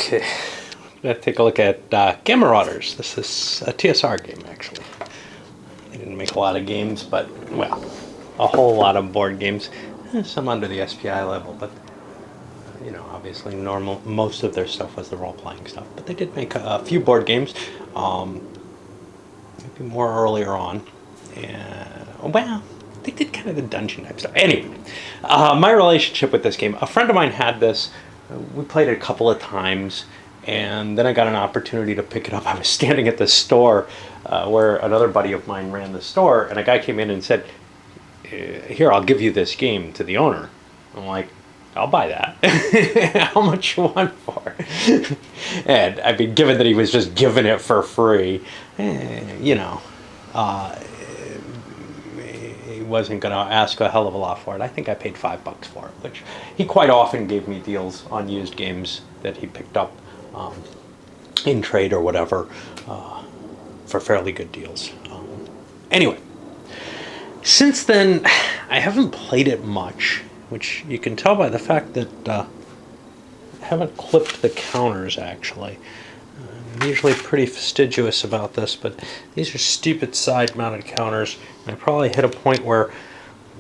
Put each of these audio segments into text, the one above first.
Okay, let's take a look at Gammarauders. This is a TSR game, actually. They didn't make a lot of games, but, well, a whole lot of board games. Some under the SPI level, but, you know, obviously most of their stuff was the role-playing stuff. But they did make a few board games, maybe more earlier on. And, well, they did kind of the dungeon type stuff. Anyway, my relationship with this game, a friend of mine had this. We played it a couple of times, and then I got an opportunity to pick it up. I was standing at the store where another buddy of mine ran the store, and a guy came in and said, "Here, I'll give you this game," to the owner. I'm like, "I'll buy that." How much you want for it? And I mean, given that he was just giving it for free, you know, he wasn't going to ask a hell of a lot for it. I think I paid $5 for it, which he quite often gave me deals on used games that he picked up in trade or whatever for fairly good deals. Anyway, since then, I haven't played it much, which you can tell by the fact that I haven't clipped the counters, actually. I'm usually pretty fastidious about this, but these are stupid side-mounted counters, and I probably hit a point where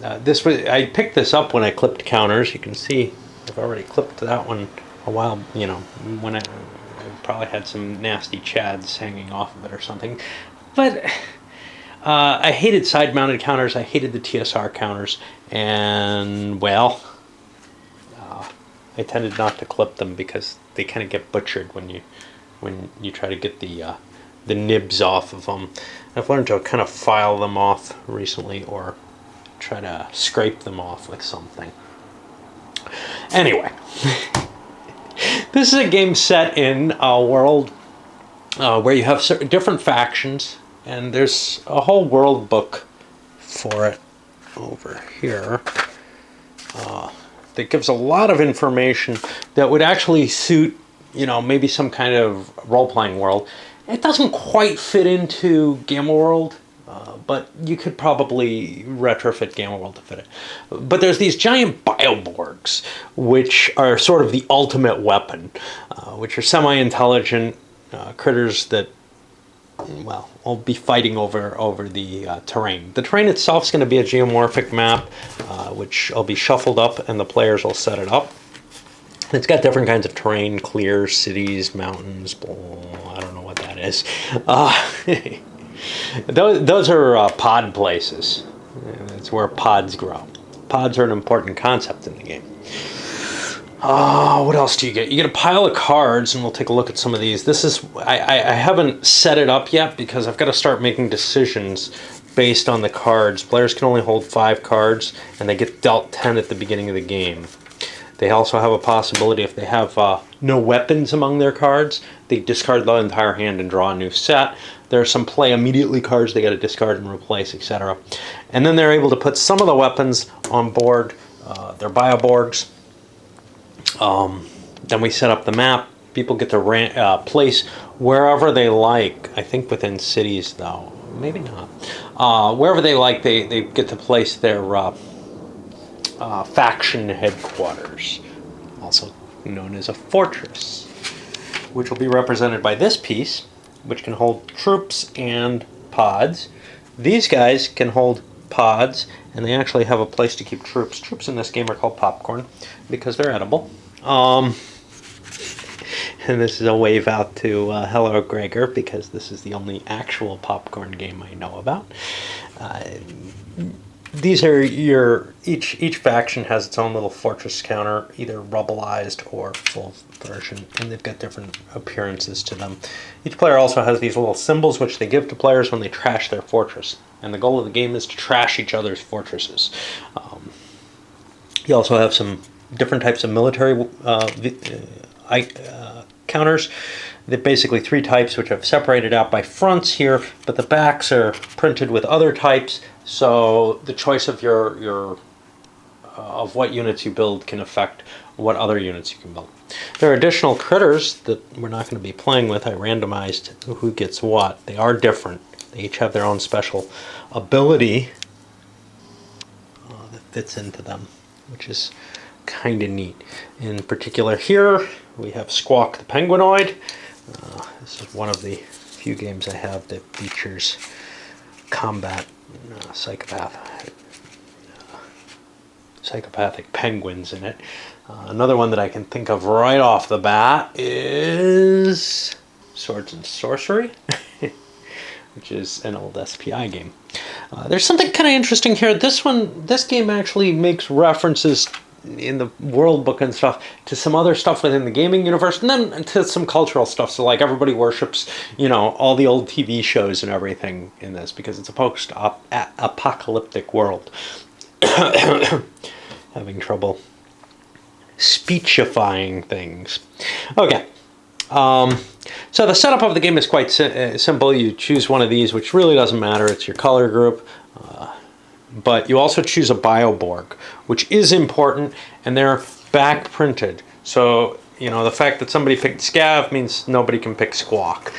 I picked this up when I clipped counters. You can see I've already clipped that one a while, you know, when I probably had some nasty chads hanging off of it or something. But I hated side-mounted counters. I hated the TSR counters, and, well, I tended not to clip them because they kind of get butchered when you try to get the nibs off of them. I've learned to kind of file them off recently, or try to scrape them off with something. Anyway, this is a game set in a world where you have certain different factions, and there's a whole world book for it over here that gives a lot of information that would actually suit, you know, maybe some kind of role-playing world. It doesn't quite fit into Gamma World, but you could probably retrofit Gamma World to fit it. But there's these giant bioborgs, which are sort of the ultimate weapon, which are semi-intelligent critters that, well, will be fighting over the terrain. The terrain itself is going to be a geomorphic map, which will be shuffled up, and the players will set it up. It's got different kinds of terrain: clear, cities, mountains, I don't know what that is. Those are pod places. It's where pods grow. Pods are an important concept in the game. What else do you get? You get a pile of cards, and we'll take a look at some of these. This is, I haven't set it up yet because I've got to start making decisions based on the cards. Players can only hold 5 cards, and they get dealt 10 at the beginning of the game. They also have a possibility, if they have no weapons among their cards, they discard the entire hand and draw a new set. There are some play immediately cards they got to discard and replace, etc. And then they're able to put some of the weapons on board, their bioborgs. Then we set up the map. People get to place wherever they like. I think within cities, though. Maybe not. Wherever they like, they get to place their faction headquarters, also known as a fortress, which will be represented by this piece, which can hold troops and pods. These guys can hold pods, and they actually have a place to keep troops. Troops in this game are called popcorn because they're edible. And this is a wave out to hello Gregor, because this is the only actual popcorn game I know about. These are each faction has its own little fortress counter, either rubbleized or full version, and they've got different appearances to them. Each player also has these little symbols which they give to players when they trash their fortress, and the goal of the game is to trash each other's fortresses. You also have some different types of military counters. They're basically 3 types, which I've separated out by fronts here, but the backs are printed with other types, so the choice of of what units you build can affect what other units you can build. There are additional critters that we're not going to be playing with. I randomized who gets what. They are different. They each have their own special ability that fits into them, which is kind of neat. In particular here, we have Squawk the Penguinoid. This is one of the few games I have that features combat psychopathic penguins in it. Another one that I can think of right off the bat is Swords and Sorcery, which is an old SPI game. There's something kind of interesting here. This game actually makes references in the world book and stuff to some other stuff within the gaming universe, and then to some cultural stuff. So like everybody worships, all the old TV shows and everything in this because it's a post-apocalyptic world. Having trouble speechifying things. Okay. So the setup of the game is quite simple. You choose one of these, which really doesn't matter. It's your color group. But you also choose a Bioborg, which is important, and they're back printed. So, the fact that somebody picked Scav means nobody can pick Squawk.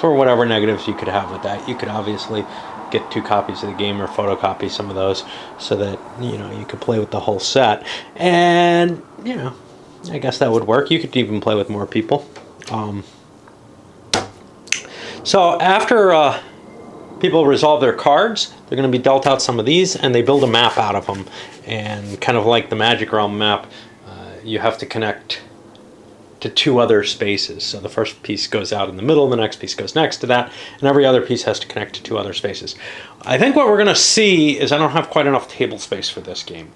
For whatever negatives you could have with that. You could obviously get 2 copies of the game or photocopy some of those so that, you could play with the whole set. And, I guess that would work. You could even play with more people. So after people resolve their cards, they're going to be dealt out some of these, and they build a map out of them. And kind of like the Magic Realm map, you have to connect to 2 other spaces. So the first piece goes out in the middle, the next piece goes next to that, and every other piece has to connect to 2 other spaces. I think what we're going to see is I don't have quite enough table space for this game.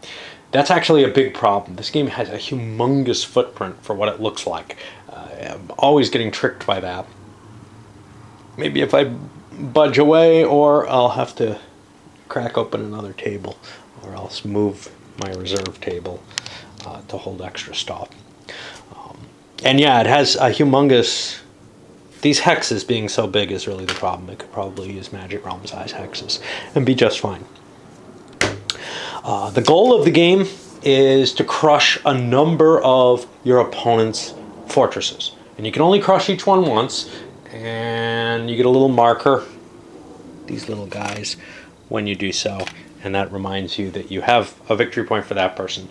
That's actually a big problem. This game has a humongous footprint for what it looks like. I'm always getting tricked by that. Maybe if I budge away, or I'll have to crack open another table, or else move my reserve table to hold extra stuff. And yeah, it has a humongous... These hexes being so big is really the problem. It could probably use Magic Realm size hexes and be just fine. The goal of the game is to crush a number of your opponent's fortresses. And you can only crush each one once, and you get a little marker, these little guys, when you do so. And that reminds you that you have a victory point for that person.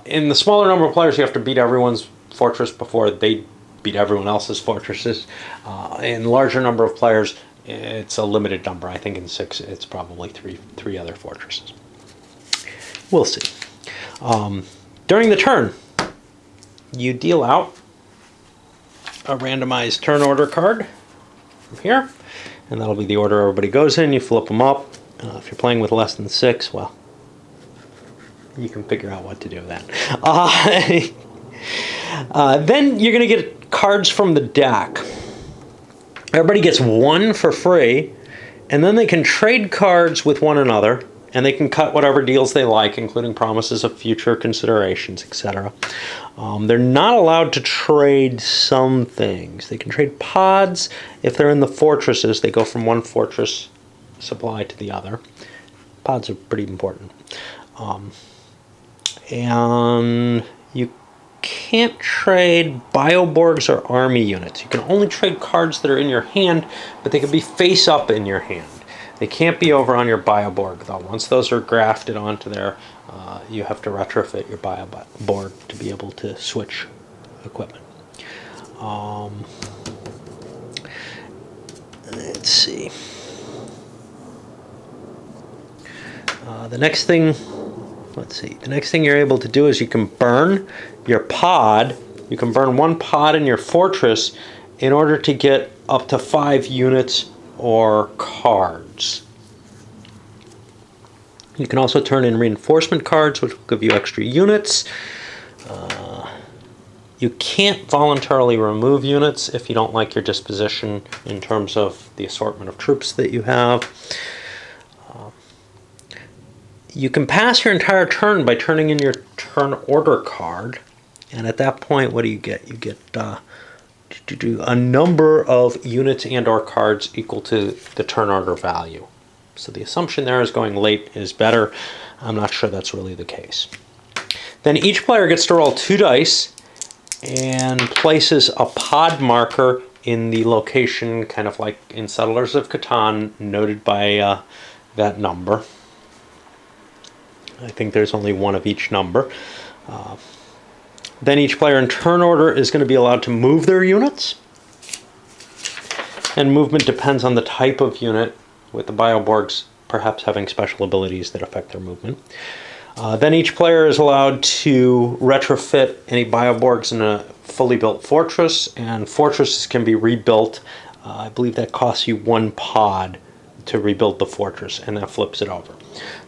In the smaller number of players, you have to beat everyone's fortress before they beat everyone else's fortresses. In larger number of players, it's a limited number. I think in 6, it's probably three other fortresses. We'll see. During the turn, you deal out a randomized turn order card from here, and that'll be the order everybody goes in. You flip them up. If you're playing with less than 6, well, you can figure out what to do with that. Then you're going to get cards from the deck. Everybody gets 1 for free, and then they can trade cards with one another, and they can cut whatever deals they like, including promises of future considerations, etc. They're not allowed to trade some things. They can trade pods. If they're in the fortresses, they go from one fortress supply to the other. Pods are pretty important. And you can't trade Bioborgs or army units. You can only trade cards that are in your hand, but they can be face up in your hand. They can't be over on your Bioborg, though. Once those are grafted onto there, you have to retrofit your Bioborg to be able to switch equipment. Let's see. The next thing you're able to do is you can burn your pod. You can burn 1 pod in your fortress in order to get up to 5 units or cards. You can also turn in reinforcement cards, which will give you extra units. You can't voluntarily remove units if you don't like your disposition in terms of the assortment of troops that you have. You can pass your entire turn by turning in your turn order card, and at that point, what do you get? You get a number of units and or cards equal to the turn order value. So the assumption there is going late is better. I'm not sure that's really the case. Then each player gets to roll 2 dice and places a pod marker in the location, kind of like in Settlers of Catan, noted by that number. I think there's only 1 of each number. Then each player in turn order is going to be allowed to move their units. And movement depends on the type of unit, with the Bioborgs perhaps having special abilities that affect their movement. Then each player is allowed to retrofit any Bioborgs in a fully built fortress, and fortresses can be rebuilt. I believe that costs you 1 pod to rebuild the fortress, and that flips it over.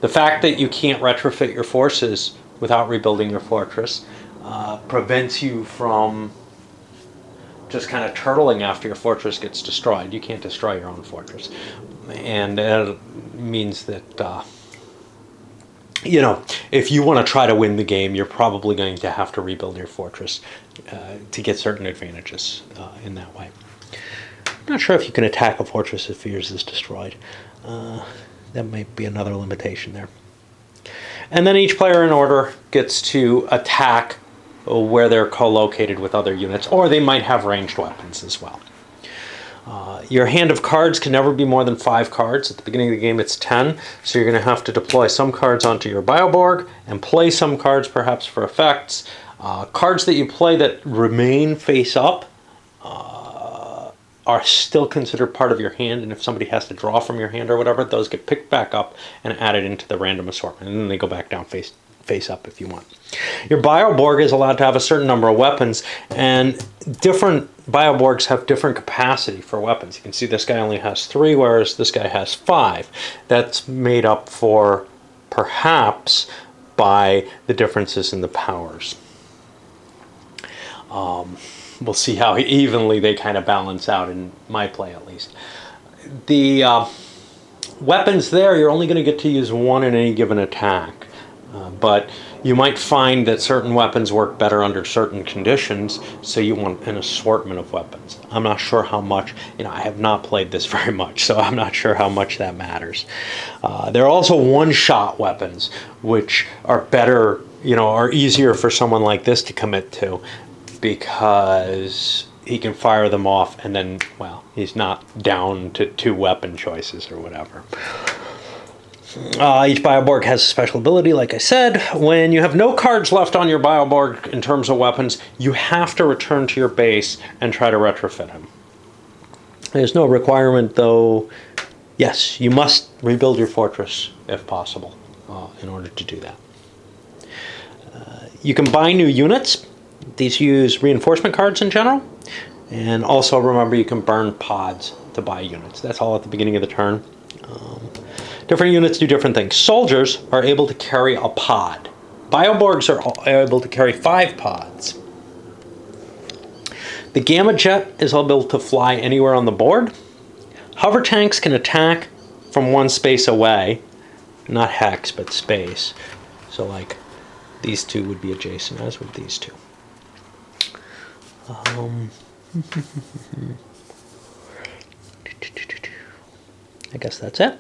The fact that you can't retrofit your forces without rebuilding your fortress prevents you from just kind of turtling after your fortress gets destroyed. You can't destroy your own fortress. And it means that, if you want to try to win the game, you're probably going to have to rebuild your fortress to get certain advantages in that way. I'm not sure if you can attack a fortress if yours is destroyed. That might be another limitation there. And then each player in order gets to attack where they're co-located with other units, or they might have ranged weapons as well. Your hand of cards can never be more than 5 cards. At the beginning of the game it's 10, so you're going to have to deploy some cards onto your Bioborg and play some cards perhaps for effects. Cards that you play that remain face up are still considered part of your hand, and if somebody has to draw from your hand or whatever, those get picked back up and added into the random assortment, and then they go back down face up if you want. Your Bioborg is allowed to have a certain number of weapons, and different Bioborgs have different capacity for weapons. You can see this guy only has 3, whereas this guy has 5. That's made up for, perhaps, by the differences in the powers. We'll see how evenly they kind of balance out in my play, at least. The weapons there, you're only going to get to use 1 in any given attack. But you might find that certain weapons work better under certain conditions, so you want an assortment of weapons. I'm not sure how much, I have not played this very much, so I'm not sure how much that matters. There are also one-shot weapons, which are better, are easier for someone like this to commit to, because he can fire them off and then, he's not down to 2 weapon choices or whatever. Each Bioborg has a special ability, like I said. When you have no cards left on your Bioborg in terms of weapons, you have to return to your base and try to retrofit him. There's no requirement, though. Yes, you must rebuild your fortress, if possible, in order to do that. You can buy new units. These use reinforcement cards in general. And also remember, you can burn pods to buy units. That's all at the beginning of the turn. Different units do different things. Soldiers are able to carry a pod. Bioborgs are able to carry 5 pods. The Gamma Jet is able to fly anywhere on the board. Hover tanks can attack from 1 space away. Not hex, but space. So like these 2 would be adjacent, as would these 2. I guess that's it.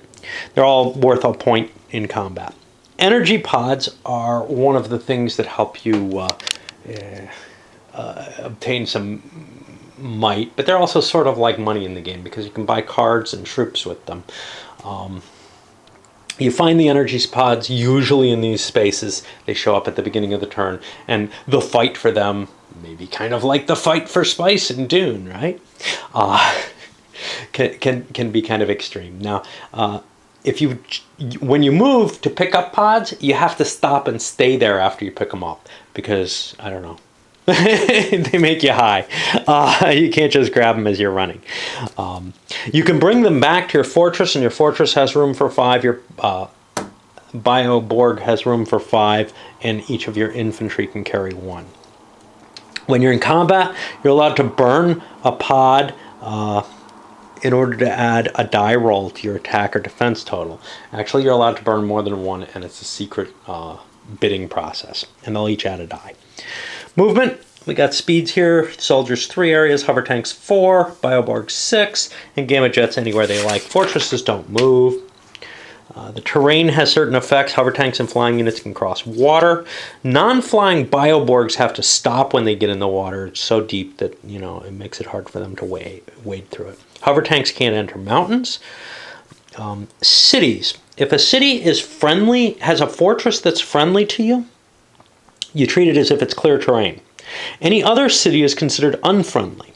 They're all worth a point in combat. Energy pods are one of the things that help you obtain some might, but they're also sort of like money in the game, because you can buy cards and troops with them. You find the energy pods usually in these spaces. They show up at the beginning of the turn, and the fight for them may be kind of like the fight for spice in Dune, right? Can be kind of extreme. Now, when you move to pick up pods, you have to stop and stay there after you pick them up, because, I don't know, they make you high. You can't just grab them as you're running. You can bring them back to your fortress, and your fortress has room for 5. Your Bioborg has room for 5, and each of your infantry can carry 1. When you're in combat, you're allowed to burn a pod in order to add a die roll to your attack or defense total. Actually, you're allowed to burn more than 1, and it's a secret bidding process, and they'll each add a die. Movement, we got speeds here. Soldiers 3 areas, hover tanks 4, Bioborg 6, and Gamma Jets anywhere they like. Fortresses don't move. The terrain has certain effects. Hover tanks and flying units can cross water. Non-flying Bioborgs have to stop when they get in the water. It's so deep that, it makes it hard for them to wade through it. Hover tanks can't enter mountains. Cities. If a city is friendly, has a fortress that's friendly to you, you treat it as if it's clear terrain. Any other city is considered unfriendly.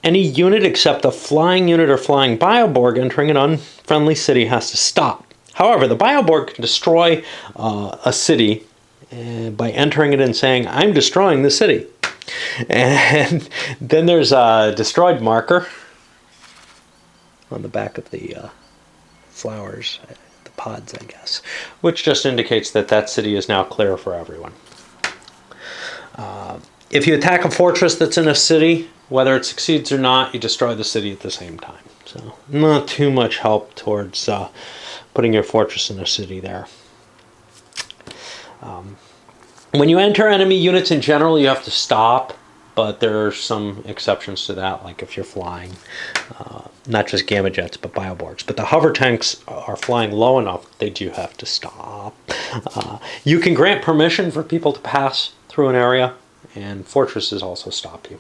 Any unit except a flying unit or flying Bioborg entering an unfriendly city has to stop. However, the Bioborg can destroy a city by entering it and saying, "I'm destroying the city." And then there's a destroyed marker on the back of the flowers, the pods, I guess, which just indicates that that city is now clear for everyone. If you attack a fortress that's in a city, whether it succeeds or not, you destroy the city at the same time. So not too much help towards putting your fortress in a city there. When you enter enemy units in general, you have to stop, but there are some exceptions to that, like if you're flying, not just Gamma Jets, but Bioborgs. But the hover tanks are flying low enough, they do have to stop. You can grant permission for people to pass through an area, and fortresses also stop you.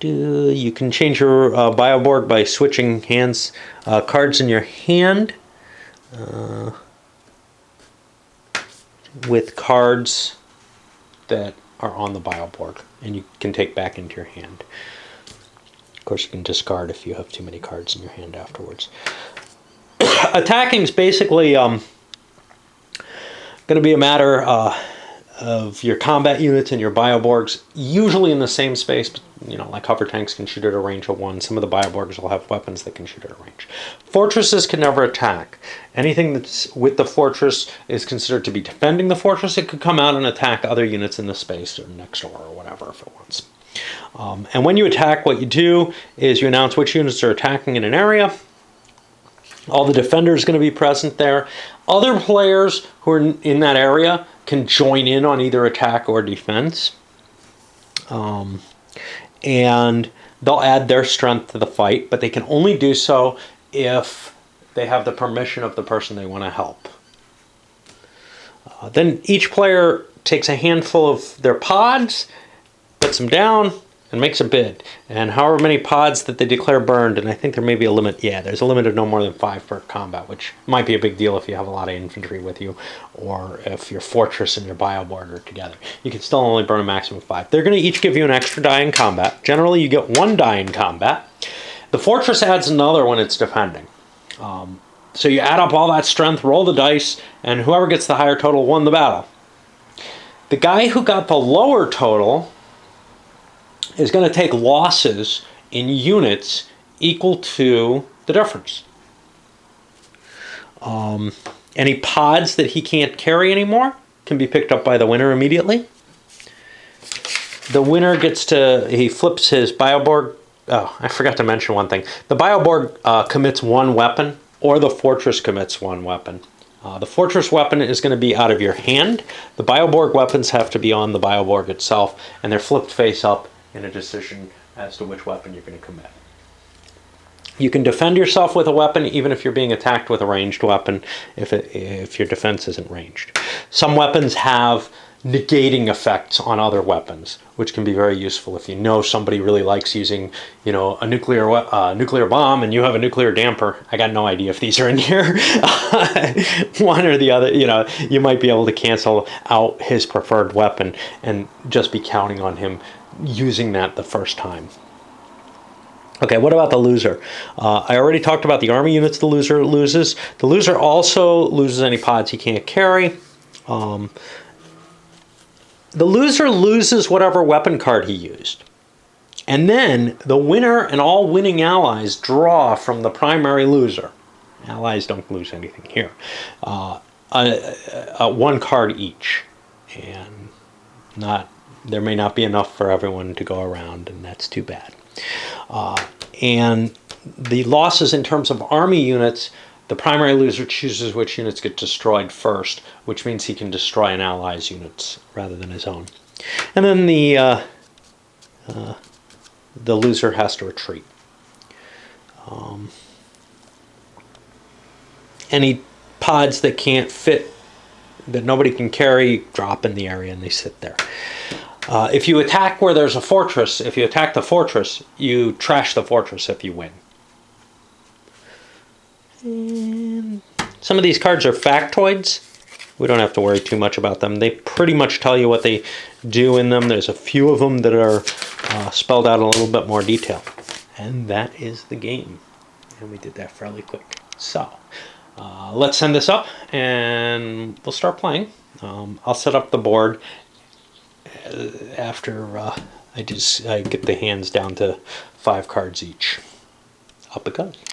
You can change your Bioborg by switching cards in your hand with cards that are on the Bioborg, and you can take back into your hand. Of course, you can discard if you have too many cards in your hand afterwards. Attacking is basically going to be a matter of your combat units and your Bioborgs, usually in the same space. But, like hover tanks can shoot at a range of 1. Some of the Bioborgs will have weapons that can shoot at a range. Fortresses can never attack. Anything that's with the fortress is considered to be defending the fortress. It could come out and attack other units in the space or next door or whatever if it wants. And when you attack, what you do is you announce which units are attacking in an area. All the defenders are going to be present there. Other players who are in that area can join in on either attack or defense. And they'll add their strength to the fight, but they can only do so if they have the permission of the person they want to help. Then each player takes a handful of their pods, puts them down, and makes a bid. And however many pods that they declare burned, and I think there may be a limit, there's a limit of no more than 5 per combat, which might be a big deal if you have a lot of infantry with you, or if your fortress and your Bioborg are together. You can still only burn a maximum of 5. They're going to each give you an extra die in combat. Generally, you get 1 die in combat. The fortress adds another when it's defending. So you add up all that strength, roll the dice, and whoever gets the higher total won the battle. The guy who got the lower total is going to take losses in units equal to the difference. Any pods that he can't carry anymore can be picked up by the winner immediately. The winner he flips his Bioborg. Oh, I forgot to mention one thing. The Bioborg commits 1 weapon, or the fortress commits 1 weapon. The fortress weapon is going to be out of your hand. The Bioborg weapons have to be on the Bioborg itself, and they're flipped face up in a decision as to which weapon you're going to commit. You can defend yourself with a weapon even if you're being attacked with a ranged weapon if your defense isn't ranged. Some weapons have negating effects on other weapons, which can be very useful if you know somebody really likes using, a nuclear bomb and you have a nuclear damper. I got no idea if these are in here. One or the other, you might be able to cancel out his preferred weapon and just be counting on him using that the first time. Okay, what about the loser? I already talked about the army units the loser loses. The loser also loses any pods he can't carry. The loser loses whatever weapon card he used. And then the winner and all winning allies draw from the primary loser. Allies don't lose anything here. 1 card each. And there may not be enough for everyone to go around, and that's too bad. And the losses in terms of army units, the primary loser chooses which units get destroyed first, which means he can destroy an ally's units rather than his own. And then the loser has to retreat. Any pods that can't fit, that nobody can carry, drop in the area and they sit there. If you attack where there's a fortress, if you attack the fortress, you trash the fortress if you win. And some of these cards are factoids. We don't have to worry too much about them. They pretty much tell you what they do in them. There's a few of them that are spelled out in a little bit more detail. And that is the game. And we did that fairly quick. So let's send this up and we'll start playing. I'll set up the board after I get the hands down to 5 cards each. Up it goes.